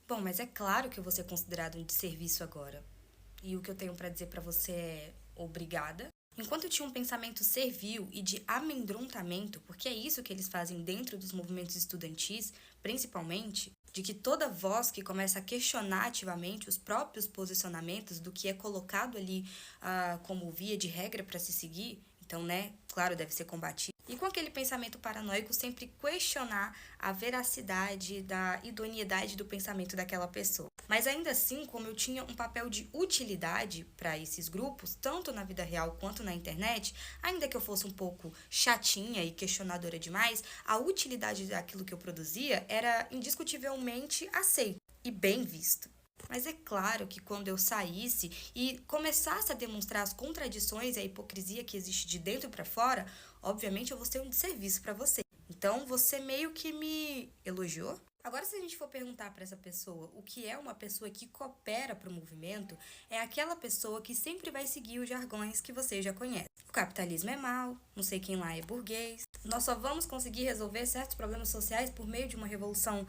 Bom, mas é claro que eu vou ser considerado um desserviço agora. E o que eu tenho pra dizer pra você é obrigada. Enquanto eu tinha um pensamento servil e de amedrontamento, porque é isso que eles fazem dentro dos movimentos estudantis, principalmente, de que toda voz que começa a questionar ativamente os próprios posicionamentos do que é colocado ali como via de regra para se seguir, então, né, claro, deve ser combatido. E com aquele pensamento paranoico, sempre questionar a veracidade da idoneidade do pensamento daquela pessoa. Mas ainda assim, como eu tinha um papel de utilidade para esses grupos, tanto na vida real quanto na internet, ainda que eu fosse um pouco chatinha e questionadora demais, a utilidade daquilo que eu produzia era indiscutivelmente aceita e bem visto. Mas é claro que quando eu saísse e começasse a demonstrar as contradições e a hipocrisia que existe de dentro para fora, obviamente eu vou ser um desserviço para você. Então você meio que me elogiou? Agora, se a gente for perguntar para essa pessoa o que é uma pessoa que coopera para o movimento, é aquela pessoa que sempre vai seguir os jargões que você já conhece. O capitalismo é mau, não sei quem lá é burguês, nós só vamos conseguir resolver certos problemas sociais por meio de uma revolução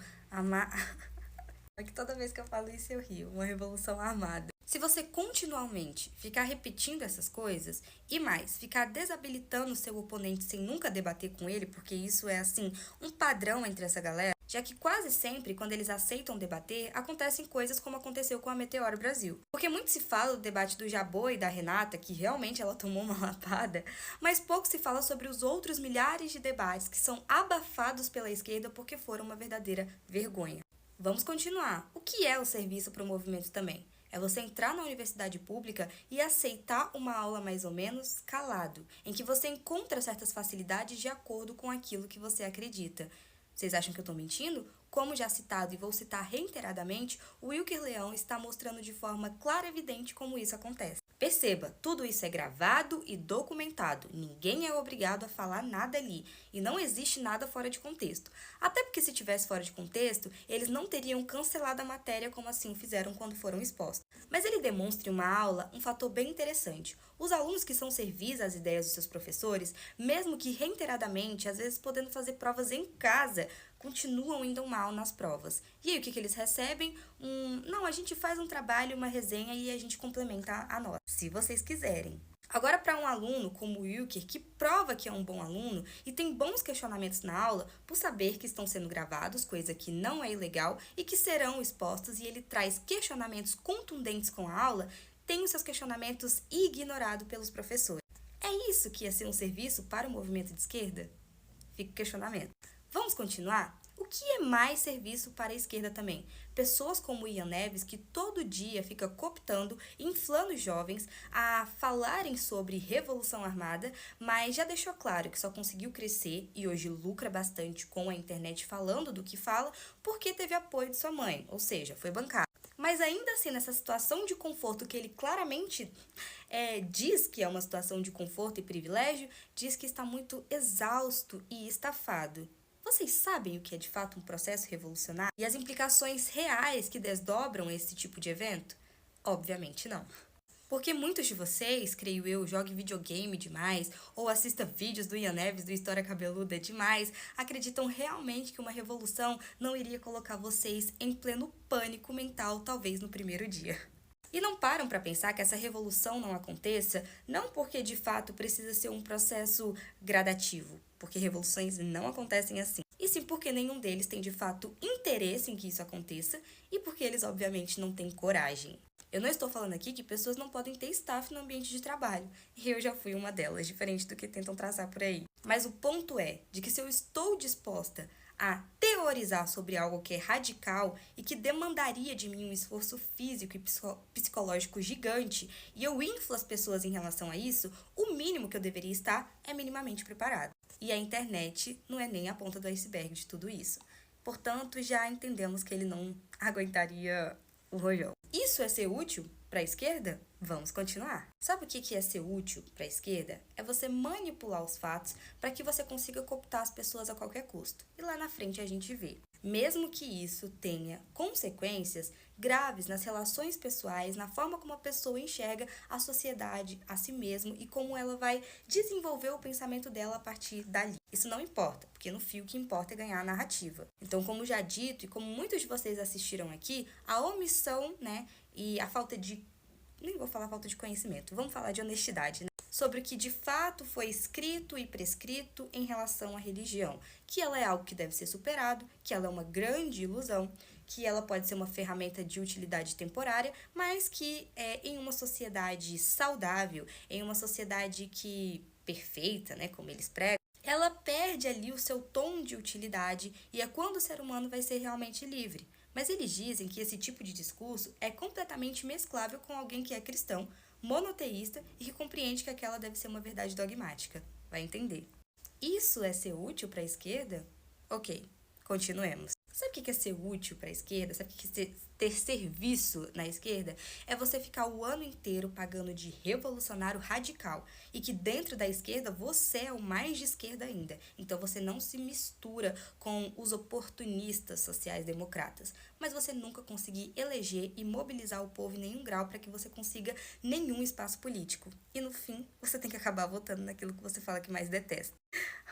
É que toda vez que eu falo isso eu rio, uma revolução armada. Se você continuamente ficar repetindo essas coisas e mais, ficar desabilitando seu oponente sem nunca debater com ele, porque isso é assim, um padrão entre essa galera, já que quase sempre, quando eles aceitam debater, acontecem coisas como aconteceu com a Meteoro Brasil. Porque muito se fala do debate do Jabô e da Renata, que realmente ela tomou uma lapada, mas pouco se fala sobre os outros milhares de debates que são abafados pela esquerda porque foram uma verdadeira vergonha. Vamos continuar. O que é o serviço para o movimento também? É você entrar na universidade pública e aceitar uma aula mais ou menos calado, em que você encontra certas facilidades de acordo com aquilo que você acredita. Vocês acham que eu estou mentindo? Como já citado e vou citar reiteradamente, o Wilker Leão está mostrando de forma clara e evidente como isso acontece. Perceba, tudo isso é gravado e documentado. Ninguém é obrigado a falar nada ali. E não existe nada fora de contexto. Até porque se tivesse fora de contexto, eles não teriam cancelado a matéria como assim fizeram quando foram expostos. Mas ele demonstra em uma aula um fator bem interessante. Os alunos que são servis às ideias dos seus professores, mesmo que reiteradamente, às vezes podendo fazer provas em casa, continuam indo mal nas provas. E aí o que eles recebem? Não, a gente faz um trabalho, uma resenha e a gente complementa a nota, se vocês quiserem. Agora, para um aluno como o Wilker, que prova que é um bom aluno e tem bons questionamentos na aula, por saber que estão sendo gravados, coisa que não é ilegal, e que serão expostos, e ele traz questionamentos contundentes com a aula, tem os seus questionamentos ignorados pelos professores. É isso que ia ser um serviço para o movimento de esquerda? Fica o questionamento. Vamos continuar? O que é mais serviço para a esquerda também? Pessoas como Ian Neves, que todo dia fica cooptando e inflando os jovens a falarem sobre revolução armada, mas já deixou claro que só conseguiu crescer e hoje lucra bastante com a internet falando do que fala porque teve apoio de sua mãe, ou seja, foi bancado. Mas ainda assim, nessa situação de conforto que ele claramente diz que é uma situação de conforto e privilégio, diz que está muito exausto e estafado. Vocês sabem o que é de fato um processo revolucionário e as implicações reais que desdobram esse tipo de evento? Obviamente não. Porque muitos de vocês, creio eu, joguem videogame demais ou assistam vídeos do Ian Neves do História Cabeluda demais, acreditam realmente que uma revolução não iria colocar vocês em pleno pânico mental, talvez no primeiro dia. E não param para pensar que essa revolução não aconteça, não porque de fato precisa ser um processo gradativo, porque revoluções não acontecem assim, e sim porque nenhum deles tem de fato interesse em que isso aconteça e porque eles obviamente não têm coragem. Eu não estou falando aqui que pessoas não podem ter staff no ambiente de trabalho, e eu já fui uma delas, diferente do que tentam traçar por aí. Mas o ponto é de que se eu estou disposta a teorizar sobre algo que é radical e que demandaria de mim um esforço físico e psicológico gigante, e eu inflo as pessoas em relação a isso, o mínimo que eu deveria estar é minimamente preparado. E a internet não é nem a ponta do iceberg de tudo isso. Portanto, já entendemos que ele não aguentaria o rojão. Isso é ser útil para a esquerda? Vamos continuar. Sabe o que é ser útil para a esquerda? É você manipular os fatos para que você consiga cooptar as pessoas a qualquer custo. E lá na frente a gente vê. mesmo que isso tenha consequências graves nas relações pessoais, na forma como a pessoa enxerga a sociedade, a si mesmo e como ela vai desenvolver o pensamento dela a partir dali. Isso não importa, porque no fim o que importa é ganhar a narrativa. Então, como já dito e como muitos de vocês assistiram aqui, a omissão, né, e a falta de... nem vou falar falta de conhecimento, vamos falar de honestidade, né? Sobre o que de fato foi escrito e prescrito em relação à religião, que ela é algo que deve ser superado, que ela é uma grande ilusão, que ela pode ser uma ferramenta de utilidade temporária, mas que em uma sociedade saudável, em uma sociedade que perfeita, né, como eles pregam, ela perde ali o seu tom de utilidade e é quando o ser humano vai ser realmente livre. Mas eles dizem que esse tipo de discurso é completamente mesclável com alguém que é cristão, monoteísta e que compreende que aquela deve ser uma verdade dogmática. Vai entender. Isso é ser útil para a esquerda? Ok, continuemos. Sabe o que é ser útil para a esquerda? Sabe o que é ter serviço na esquerda? É você ficar o ano inteiro pagando de revolucionário radical e que dentro da esquerda você é o mais de esquerda ainda. Então você não se mistura com os oportunistas sociais-democratas, mas você nunca conseguir eleger e mobilizar o povo em nenhum grau para que você consiga nenhum espaço político. E no fim, você tem que acabar votando naquilo que você fala que mais detesta.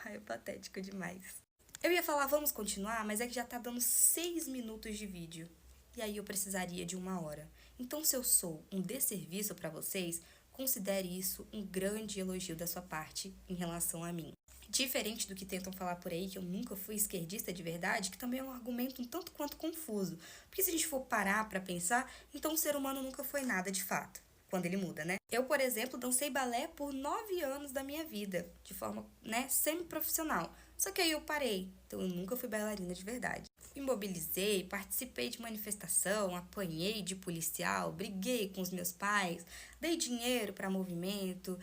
Ai, é patético demais. Eu ia falar, vamos continuar, mas é que já tá dando 6 minutos de vídeo. E aí eu precisaria de 1 hora. Então, se eu sou um desserviço para vocês, considere isso um grande elogio da sua parte em relação a mim. Diferente do que tentam falar por aí, que eu nunca fui esquerdista de verdade, que também é um argumento um tanto quanto confuso. Porque se a gente for parar pra pensar, então o ser humano nunca foi nada de fato. Quando ele muda, né? Eu, por exemplo, dancei balé por 9 anos da minha vida, de forma, né, semi-profissional. Só que aí eu parei, então eu nunca fui bailarina de verdade. Me mobilizei, participei de manifestação, apanhei de policial, briguei com os meus pais, dei dinheiro para movimento.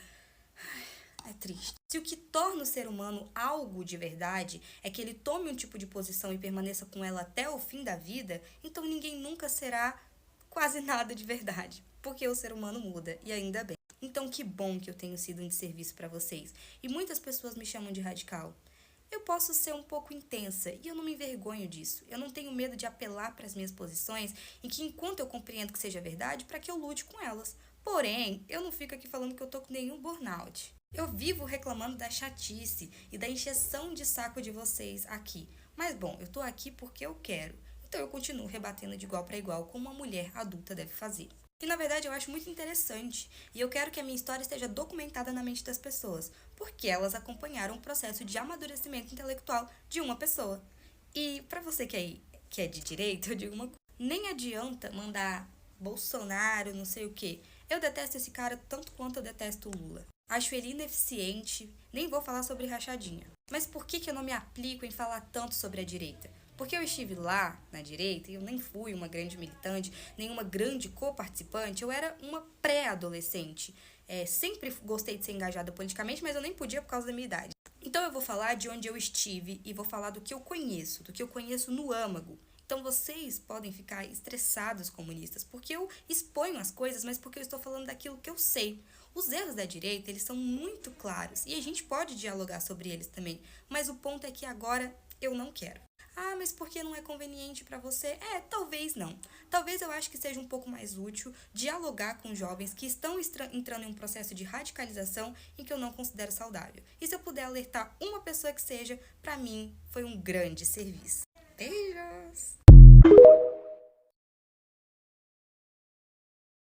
É triste. Se o que torna o ser humano algo de verdade é que ele tome um tipo de posição e permaneça com ela até o fim da vida, então ninguém nunca será quase nada de verdade, porque o ser humano muda, e ainda bem. Então que bom que eu tenho sido um desserviço para vocês. E muitas pessoas me chamam de radical. Eu posso ser um pouco intensa e eu não me envergonho disso. Eu não tenho medo de apelar para as minhas posições em que, enquanto eu compreendo que seja verdade, para que eu lute com elas. Porém, eu não fico aqui falando que eu tô com nenhum burnout. Eu vivo reclamando da chatice e da encheção de saco de vocês aqui. Mas bom, eu tô aqui porque eu quero. Então eu continuo rebatendo de igual para igual como uma mulher adulta deve fazer. E na verdade eu acho muito interessante e eu quero que a minha história esteja documentada na mente das pessoas, porque elas acompanharam o processo de amadurecimento intelectual de uma pessoa. E para você que é de direita, eu digo uma coisa, nem adianta mandar Bolsonaro, não sei o quê. Eu detesto esse cara tanto quanto eu detesto o Lula. Acho ele ineficiente, nem vou falar sobre rachadinha. Mas por que eu não me aplico em falar tanto sobre a direita? Porque eu estive lá, na direita, e eu nem fui uma grande militante, nem uma grande co-participante, eu era uma pré-adolescente. Sempre gostei de ser engajada politicamente, mas eu nem podia por causa da minha idade. Então eu vou falar de onde eu estive e vou falar do que eu conheço no âmago. Então vocês podem ficar estressados, comunistas, porque eu exponho as coisas, mas porque eu estou falando daquilo que eu sei. Os erros da direita, eles são muito claros e a gente pode dialogar sobre eles também, mas o ponto é que agora eu não quero. Ah, mas por que não é conveniente para você? Talvez não. Talvez eu acho que seja um pouco mais útil dialogar com jovens que estão entrando em um processo de radicalização em que eu não considero saudável. E se eu puder alertar uma pessoa que seja, para mim foi um grande serviço. Beijos!